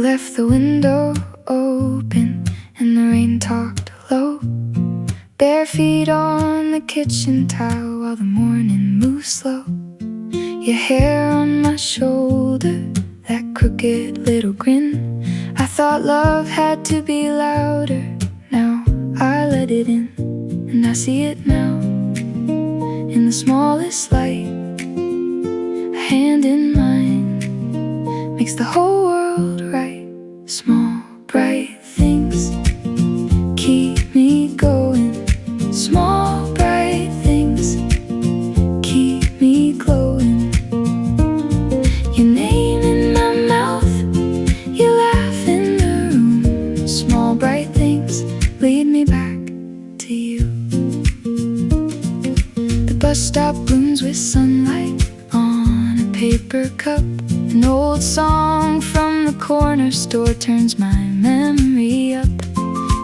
left the window open and the rain talked low. Bare feet on the kitchen tile while the morning moved slow. Your hair on my shoulder, that crooked little grin. I thought love had to be louder. Now I let it in, and I see it now in the smallest light. A hand in mine makes the whole world right. Small, bright things keep me going. Small, bright things keep me glowing. Your name in my mouth, you laugh in the room. Small, bright things lead me back to you. The bus stop blooms with sunlight on a paper cup. An old song from the corner store turns my memory up.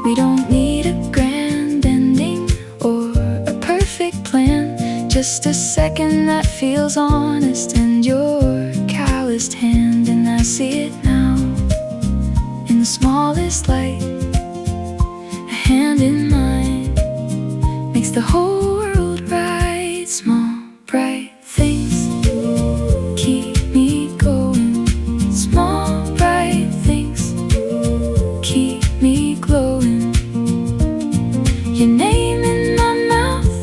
We don't need a grand ending or a perfect plan, just a second that feels honest and your calloused hand. And I see it now in the smallest light. A hand in mine makes the whole world right. Small, bright things keep me going. Small, bright things keep me glowing. Your name in my mouth,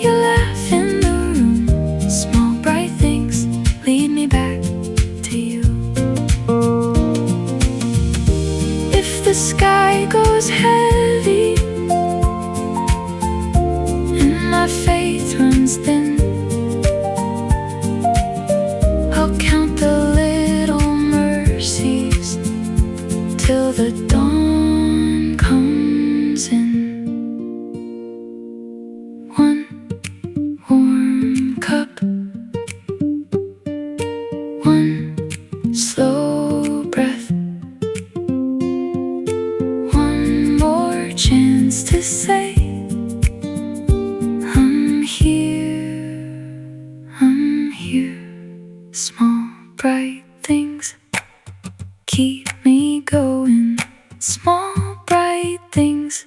you laugh in the room. Small, bright things lead me back to you. If the sky goes heavy and my faith runs thin, I'll count the little mercies till the dawn comes in. One warm cup, one slow breath, one more chance to say I'm here, I'm here. Small, bright things keep me going. Small, bright things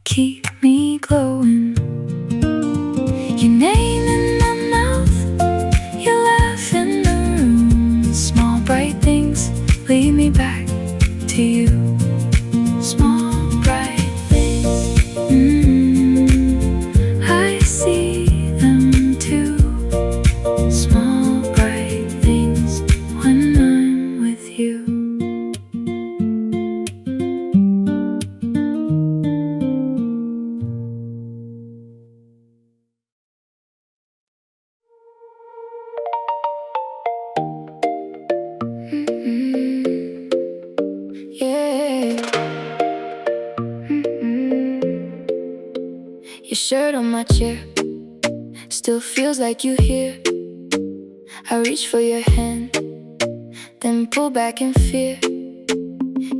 keep me glowing. Your name in my mouth, you laugh in the room. Small, bright things lead me back to you. Small, bright things, I see them too. Small, bright things when I'm with you. Yeah. Your shirt on my chair still feels like you here. I reach for your hand, then pull back in fear.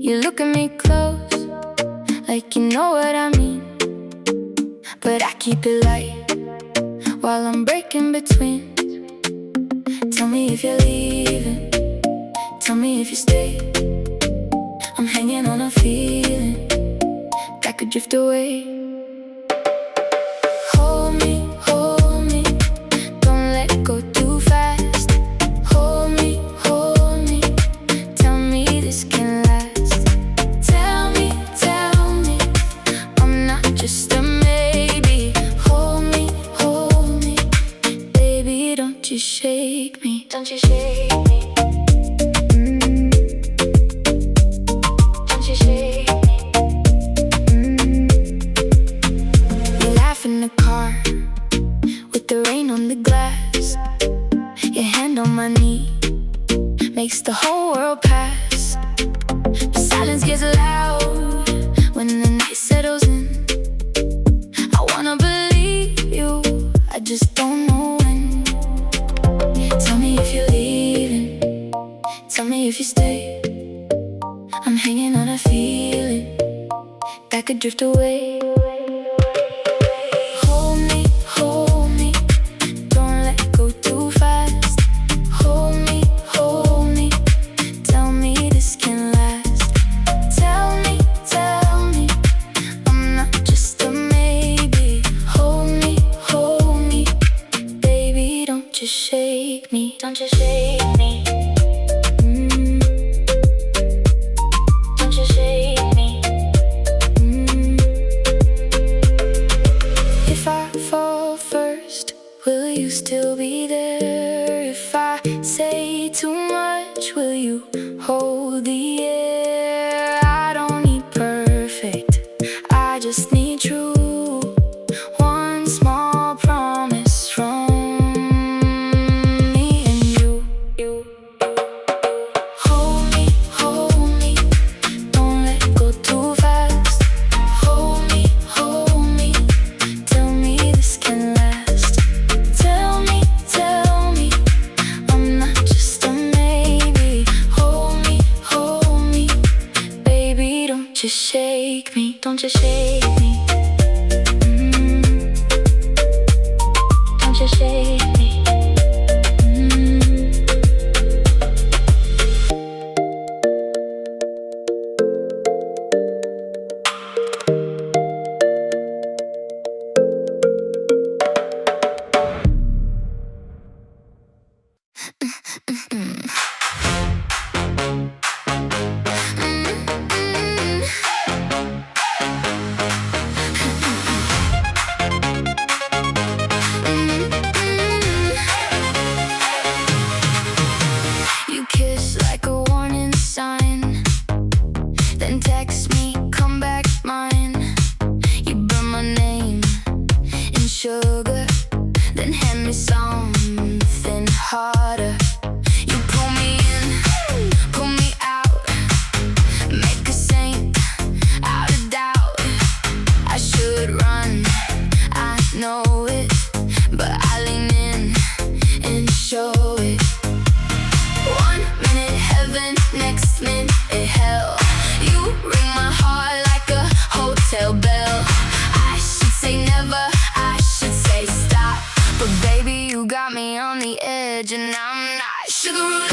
You look at me close, like you know what I mean, but I keep it light while I'm breaking between. Tell me if you're leaving, tell me if you stay. I'm hanging on a feeling that could drift away. Hold me, don't let go too fast. Hold me, tell me this can last. Tell me, I'm not just a maybe. Hold me, baby, don't you shake me. Don't you shake me. Don't you shake me. You laugh in the car with the rain on the glass. Your hand on my knee makes the whole world pass. The silence gets loud when the night settles in. I wanna believe you, I just don't know when. Tell me if you're leaving, tell me if you stay. I'm hanging on a feeling that could drift away. Hold me, don't let go too fast. Hold me, tell me this can still be there? If I say too much, will you hold the air? I don't need perfect, I just need true. One small promise from me and you. Hold me, don't let go too fast. Hold me, tell me this can last. Tell me, I'm not just a maybe. Hold me, baby, don't just shake me, don't just shake me. Don't just shake me. You kiss like a warning sign, then text me, come back mine. You burn my name in sugar, then hand me something harder. You pull me in, pull me out, make a saint out of doubt. I should run, I know it, but I lean in and show it. 1 minute heaven, next minute hell. You ring my heart like a hotel bell. I should say never, I should say stop, but baby, you got me on the edge and I'm not. Sugar